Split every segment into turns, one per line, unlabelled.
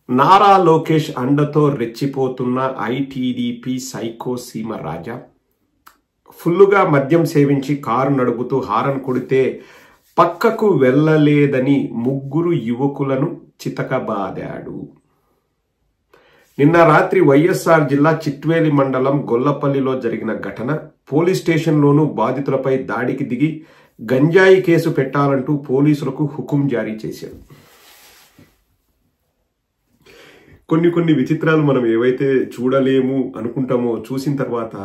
నారా లోకేష్ అండతో రెచ్చిపోతున్న ITDP psycho సీమ రాజా ఫుల్లుగా మద్యం సేవించి కారు నడుపుతూ హారన్ కొడితే పక్కకు వెళ్ళలేదని ముగ్గురు యువకులను చితకబాదాడు. నిన్న రాత్రి వైఎస్ఆర్ జిల్లా చిట్వేలి మండలం గొల్లపల్లిలో జరిగిన ఘటన. పోలీస్ స్టేషన్లోనూ బాధితులపై దాడికి దిగి గంజాయి కేసు పెట్టాలంటూ పోలీసులకు హుకుం జారీ చేశారు. కొన్ని విచిత్రాలు మనం ఏవైతే చూడలేము అనుకుంటామో చూసిన తర్వాత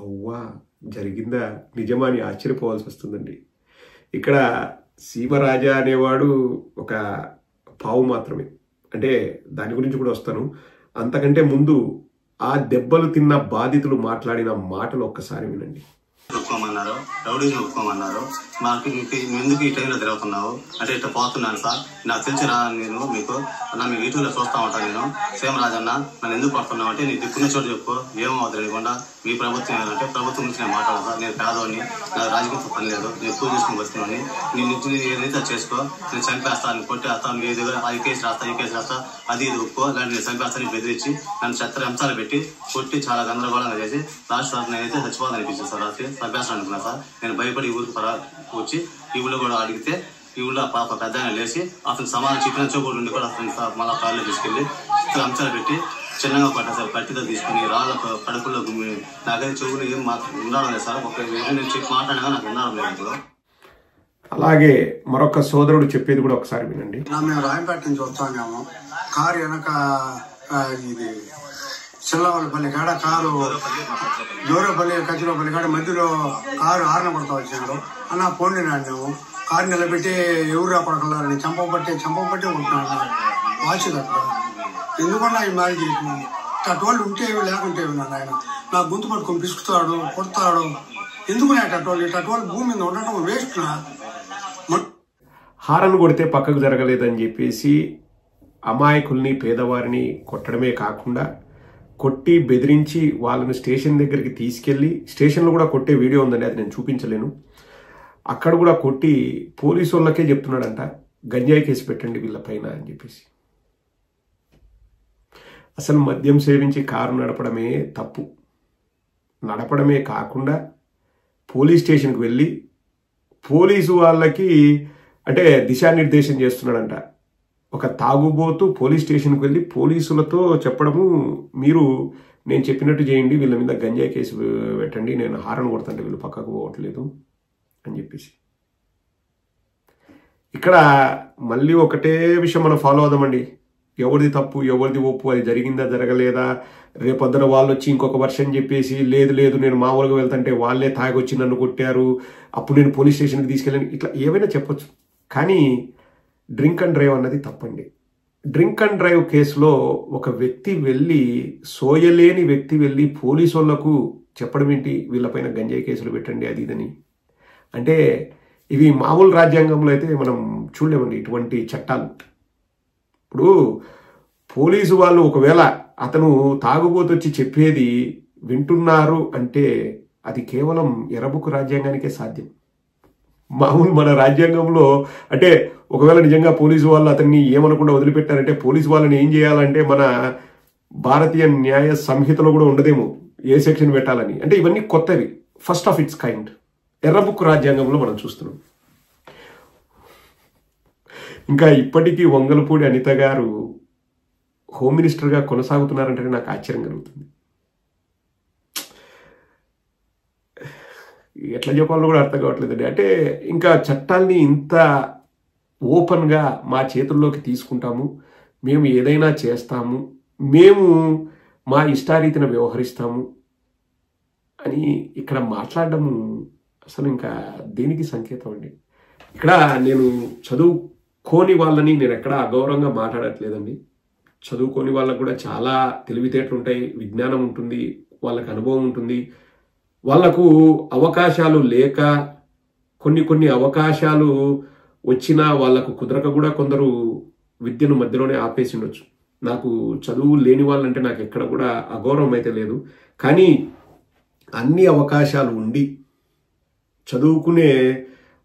అవ్వా జరిగిందా నిజమా అని ఆశ్చర్యపోవాల్సి వస్తుందండి. ఇక్కడ సీమరాజా అనేవాడు ఒక పావు మాత్రమే, అంటే దాని గురించి కూడా వస్తాను. అంతకంటే ముందు ఆ దెబ్బలు తిన్న బాధితులు మాట్లాడిన మాటలు ఒక్కసారి వినండి.
ఒప్పుకోమన్నారు, రౌడీని ఒప్పుకోమన్నారు. మాకు ఎందుకు ఈ టైంలో తిరుగుతున్నావు అంటే ఇట్లా పోతున్నాను సార్, నాకు తెలిసిన నేను మీకు మీ యూట్యూబ్లో చూస్తా ఉంటాను. నేను సీమరాజన్న నన్ను ఎందుకు పడుతున్నావు అంటే నీ దిక్కున్న చోటు చెప్పు, ఏమవుతుంది లేకుండా మీ ప్రభుత్వం ఏదంటే ప్రభుత్వం నుంచి నేను మాట్లాడను సార్. నేను పేదవాడిని, నాకు రాజకీయంతో పని లేదు, నేను పూజ చేసుకుని వస్తున్నాను. నేను ఏదైతే చేసుకో, నేను చంపేస్తాను, కొట్టేస్తాను, ఏదో అది కేసు రాస్తా, ఈ కేసు రాస్తా, అది ఇది ఒప్పుకో, లేదంటే నేను చంపేస్తాను బెదిరించి నన్ను 70 అంశాలు పెట్టి కొట్టి చాలా గందరగోళంగా చేసి లాస్ట్ రాత్రి నేనైతే చచ్చిపోవాలని అనిపించింది సార్. రాత్రి చంపేస్తాను అనుకున్నా సార్. నేను భయపడి ఊరికి వచ్చి ఈ ఊళ్ళో కూడా అడిగితే ఈ ఊళ్ళో పాప పెద్ద లేచి అతను సమానం చికెన్ చోటు ఉండి కూడా అతను మళ్ళీ కాళ్ళు తీసుకెళ్లి 70 అంశాలు పెట్టి చిన్నగా పట్టా సార్. కట్టితో తీసుకుని రాళ్ళ కడుపుల్లో నాకైతే చెవులు ఏం ఉండడం లేదు సార్. ఒక నేను చెప్పి మాట్లాడినా నాకు ఉండడం లేదు.
అలాగే మరొక సోదరుడు చెప్పేది కూడా ఒకసారి వినండి.
మేము రాయంపేట నుంచి వస్తాము. కారు వెనక ఇది చిల్లవలపల్లి కాడ కారు దూరపల్లి కచ్చిలోపల్లి కాడ మధ్యలో కారు ఆరణ పడతా వచ్చినాడు. అన్న పోండి నాడినాము. కారు నిలబెట్టి ఎవరు పడకలని చంపబట్టి ఉంటున్నాడు. వాచి అక్కడ ఎందుకన్నా ఈ మారి చేసినాను. అటువంటి ఉంటే లేకుంటే ఉన్నాను. ఆయన నా గొంతు పట్టుకొని పిసుకుతాడు, కొడతాడు. ఎందుకున్నా అటువంటి భూమి మీద ఉండటం వేస్ట్ నా.
హారన్ కొడితే పక్కకు జరగలేదని చెప్పేసి అమాయకుల్ని పేదవారిని కొట్టడమే కాకుండా కొట్టి బెదిరించి వాళ్ళని స్టేషన్ దగ్గరికి తీసుకెళ్లి, స్టేషన్లో కూడా కొట్టే వీడియో ఉందండి, అది నేను చూపించలేను. అక్కడ కూడా కొట్టి పోలీసు వాళ్ళకే చెప్తున్నాడంట గంజాయి కేసు పెట్టండి వీళ్ళపైన అని చెప్పేసి. అసలు మద్యం సేవించి కారు నడపడమే తప్పు. నడపడమే కాకుండా పోలీస్ స్టేషన్కి వెళ్ళి పోలీసు వాళ్ళకి అంటే దిశానిర్దేశం చేస్తున్నాడంట. ఒక తాగుబోతు పోలీస్ స్టేషన్కి వెళ్ళి పోలీసులతో చెప్పడము, మీరు నేను చెప్పినట్టు చేయండి, వీళ్ళ మీద గంజాయి కేసు పెట్టండి, నేను హారన్ కొడుతుంటే వీళ్ళు పక్కకు పోవట్లేదు అని చెప్పేసి. ఇక్కడ మళ్ళీ ఒకటే విషయం మనం ఫాలో అవుదామండి. ఎవరిది తప్పు ఎవరిది ఒప్పు, అది జరిగిందా జరగలేదా, రేపొద్దున వాళ్ళు వచ్చి ఇంకొక వర్షన్ చెప్పేసి లేదు నేను మామూలుగా వెళ్తుంటే వాళ్ళే తాగొచ్చి నన్ను కొట్టారు, అప్పుడు నేను పోలీస్ స్టేషన్కి తీసుకెళ్ళాను, ఇట్లా ఏమైనా చెప్పొచ్చు. కానీ డ్రింక్ అండ్ డ్రైవ్ అన్నది తప్పండి. డ్రింక్ అండ్ డ్రైవ్ కేసులో ఒక వ్యక్తి వెళ్ళి, సోయలేని వ్యక్తి వెళ్ళి పోలీసు వాళ్లకు చెప్పడం ఏంటి, వీళ్ళపైన గంజాయి కేసులు పెట్టండి అది ఇదని. అంటే ఇవి మామూలు రాజ్యాంగంలో అయితే మనం చూడలేమండి ఇటువంటి చట్టాలు. ఇప్పుడు పోలీసు వాళ్ళు ఒకవేళ అతను తాగుబోతు వచ్చి చెప్పేది వింటున్నారు అంటే అది కేవలం ఎర్రబుక్ రాజ్యాంగానికే సాధ్యం. మామూలు మన రాజ్యాంగంలో అంటే ఒకవేళ నిజంగా పోలీసు వాళ్ళు అతన్ని ఏమనకుండా వదిలిపెట్టారంటే పోలీసు వాళ్ళని ఏం చేయాలంటే మన భారతీయ న్యాయ సంహితలో కూడా ఉండదేమో ఏ సెక్షన్ పెట్టాలని. అంటే ఇవన్నీ కొత్తవి, ఫస్ట్ ఆఫ్ ఇట్స్ కైండ్ ఎర్రబుక్ రాజ్యాంగంలో మనం చూస్తున్నాం. ఇంకా ఇప్పటికీ వంగలపూడి అనిత గారు హోమ్ మినిస్టర్గా కొనసాగుతున్నారంటే నాకు ఆశ్చర్యం కలుగుతుంది. ఎట్లా చెప్పాలో కూడా అర్థం కావట్లేదండి. అంటే ఇంకా చట్టాల్ని ఇంత ఓపెన్గా మా చేతుల్లోకి తీసుకుంటాము, మేము ఏదైనా చేస్తాము, మేము మా ఇష్టారీతిన వ్యవహరిస్తాము అని ఇక్కడ మాట్లాడడము అసలు ఇంకా దేనికి సంకేతం అండి. ఇక్కడ నేను చదువుకోని వాళ్ళని నేను ఎక్కడ అగౌరవంగా మాట్లాడట్లేదండి. చదువుకోని వాళ్ళకు కూడా చాలా తెలివితేటలు ఉంటాయి, విజ్ఞానం ఉంటుంది, వాళ్ళకి అనుభవం ఉంటుంది. వాళ్లకు అవకాశాలు లేక కొన్ని అవకాశాలు వచ్చినా వాళ్లకు కుదరక కూడా కొందరు విద్యను మధ్యలోనే ఆపేసి ఉండొచ్చు. నాకు చదువు లేని వాళ్ళంటే నాకు ఎక్కడ కూడా అగౌరవం అయితే లేదు. కానీ అన్ని అవకాశాలు ఉండి చదువుకునే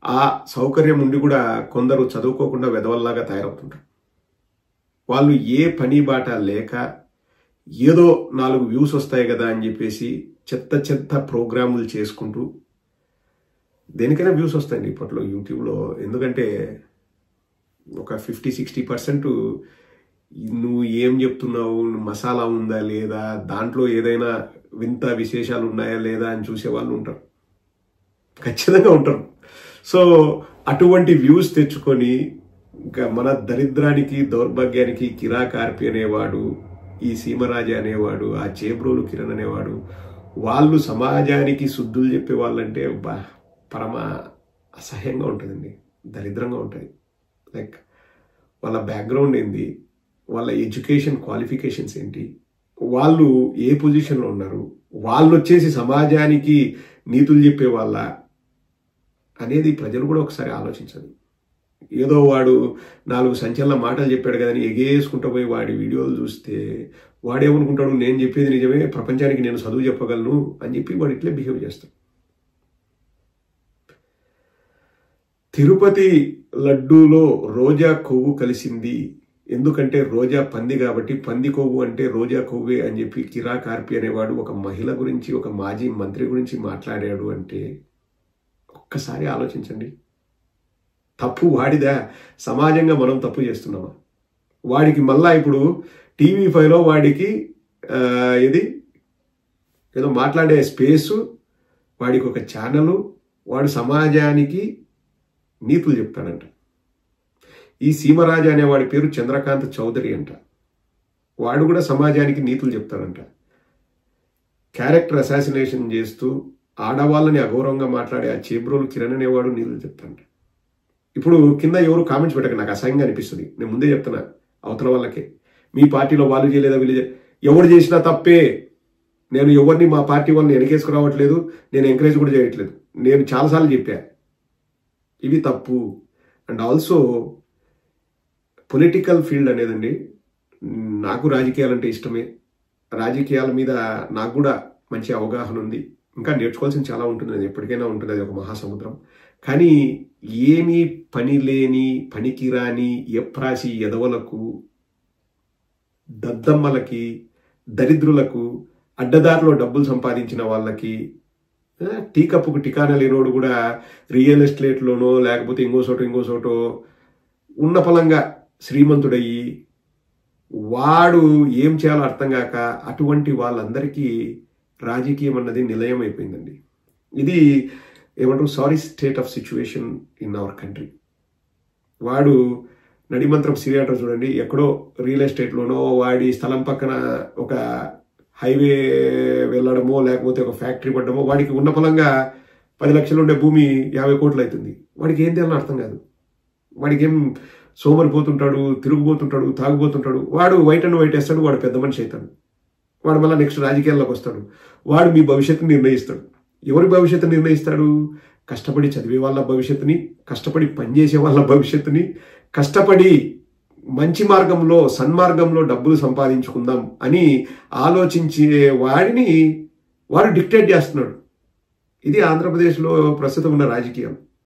ఆ సౌకర్యం ఉండి కూడా కొందరు చదువుకోకుండా వెధవల్లాగా తయారవుతుంటారు. వాళ్ళు ఏ పని బాట లేక ఏదో 4 వ్యూస్ వస్తాయి కదా అని చెప్పేసి చెత్త చెత్త ప్రోగ్రాములు చేసుకుంటూ, దేనికైనా వ్యూస్ వస్తాయండి ఇప్పట్లో యూట్యూబ్లో. ఎందుకంటే ఒక 50-60% నువ్వు ఏం చెప్తున్నావు, మసాలా ఉందా లేదా, దాంట్లో ఏదైనా వింత విశేషాలు ఉన్నాయా లేదా అని చూసే వాళ్ళు ఉంటారు, ఖచ్చితంగా ఉంటారు. సో అటువంటి వ్యూస్ తెచ్చుకొని ఇంకా మన దరిద్రానికి దౌర్భాగ్యానికి కిరాక్ ఆర్పి అనేవాడు, ఈ సీమరాజా అనేవాడు, ఆ చేబ్రోలు కిరణ్ అనేవాడు, వాళ్ళు సమాజానికి శుద్ధులు చెప్పే వాళ్ళంటే పరమ అసహ్యంగా ఉంటుందండి, దరిద్రంగా ఉంటుంది. లైక్ వాళ్ళ బ్యాక్గ్రౌండ్ ఏంది, వాళ్ళ ఎడ్యుకేషన్ క్వాలిఫికేషన్స్ ఏంటి, వాళ్ళు ఏ పొజిషన్లో ఉన్నారు, వాళ్ళు వచ్చేసి సమాజానికి నీతులు చెప్పే వాళ్ళ అనేది ప్రజలు కూడా ఒకసారి ఆలోచించండి. ఏదో వాడు 4 సంచలన మాటలు చెప్పాడు కదని ఎగేసుకుంటూ పోయి వాడి వీడియోలు చూస్తే వాడేమనుకుంటాడు, నేను చెప్పేది నిజమే, ప్రపంచానికి నేను చదువు చెప్పగలను అని చెప్పి వాడు ఇట్లే బిహేవ్ చేస్తాడు. తిరుపతి లడ్డూలో రోజా కొవ్వు కలిసింది, ఎందుకంటే రోజా పంది కాబట్టి పంది కొవ్వు అంటే రోజా కొవ్వే అని చెప్పి కిరాక్ ఆర్పి అనేవాడు ఒక మహిళ గురించి, ఒక మాజీ మంత్రి గురించి మాట్లాడాడు అంటే ఒక్కసారి ఆలోచించండి. తప్పు వాడిదా, సమాజంగా మనం తప్పు చేస్తున్నామా? వాడికి మళ్ళా ఇప్పుడు TV5లో వాడికి ఏదో మాట్లాడే స్పేసు, వాడికి ఒక ఛానలు, వాడు సమాజానికి నీతులు చెప్తాడంట. ఈ సీమరాజా అనే వాడి పేరు చంద్రకాంత్ చౌదరి అంట, వాడు కూడా సమాజానికి నీతులు చెప్తాడంట. క్యారెక్టర్ అసాసినేషన్ చేస్తూ ఆడవాళ్ళని అగౌరవంగా మాట్లాడే ఆ చేబ్రోలు కిరణ్ అనేవాడు నీతులు చెప్తాడంట. ఇప్పుడు కింద ఎవరు కామెంట్స్ పెట్టక, నాకు అసహ్యంగా అనిపిస్తుంది. నేను ముందే చెప్తున్నా అవతల వాళ్ళకే, మీ పార్టీలో వాళ్ళు చేయలేదా వీళ్ళు ఎవరు చేసినా తప్పే. నేను ఎవరిని మా పార్టీ వాళ్ళని వెనకేసుకురావట్లేదు, నేను ఎంకరేజ్ కూడా చేయట్లేదు. నేను చాలాసార్లు చెప్పా ఇవి తప్పు. అండ్ ఆల్సో పొలిటికల్ ఫీల్డ్ అనేదండి, నాకు రాజకీయాలంటే ఇష్టమే, రాజకీయాల మీద నాకు కూడా మంచి అవగాహన ఉంది, ఇంకా నేర్చుకోవాల్సింది చాలా ఉంటుంది, అది ఎప్పటికైనా ఉంటుంది, అది ఒక మహాసముద్రం. కానీ ఏమీ పని లేని పనికిరాని ఎప్రాసి ఎదవలకు, దద్దమ్మలకి, దరిద్రులకు, అడ్డదారిలో డబ్బులు సంపాదించిన వాళ్ళకి, టీ కప్పుకు టికానా లేనోడు కూడా రియల్ ఎస్టేట్లోనో లేకపోతే ఇంకో చోటో ఉన్న పలంగా శ్రీమంతుడయ్యి వాడు ఏం చేయాలో అర్థం కాక అటువంటి వాళ్ళందరికీ రాజకీయం అన్నది నిలయం అయిపోయిందండి. ఇది ఏమంటారు, sorry state of situation in our country. వాడు నడిమంత్రం సిరియాటో చూడండి, ఎక్కడో రియల్ ఎస్టేట్లోనో వాడి స్థలం పక్కన ఒక హైవే వెళ్ళడమో లేకపోతే ఒక ఫ్యాక్టరీ పడ్డమో, వాడికి ఉన్న పలంగా 10 లక్షలు ఉండే భూమి 50 కోట్లు అవుతుంది. వాడికి ఏం చేయాలని అర్థం కాదు. వాడికి ఏం సోమరిపోతుంటాడు, తిరుగుబోతుంటాడు, తాగుబోతుంటాడు. వాడు వైట్ అండ్ వైట్ వేస్తాడు, వాడు పెద్ద మనిషి అవుతాడు, వాడు మళ్ళీ నెక్స్ట్ రాజకీయాల్లోకి వస్తాడు, వాడు మీ భవిష్యత్తుని నిర్ణయిస్తాడు. ఎవరి భవిష్యత్తు నిర్ణయిస్తాడు? కష్టపడి చదివే వాళ్ళ భవిష్యత్తుని, కష్టపడి పనిచేసే వాళ్ళ భవిష్యత్తుని, కష్టపడి మంచి మార్గంలో సన్మార్గంలో డబ్బులు సంపాదించుకుందాం అని ఆలోచించే వాడిని వాడు డిక్టేట్ చేస్తున్నాడు. ఇది ఆంధ్రప్రదేశ్లో ప్రస్తుతం ఉన్న రాజకీయం.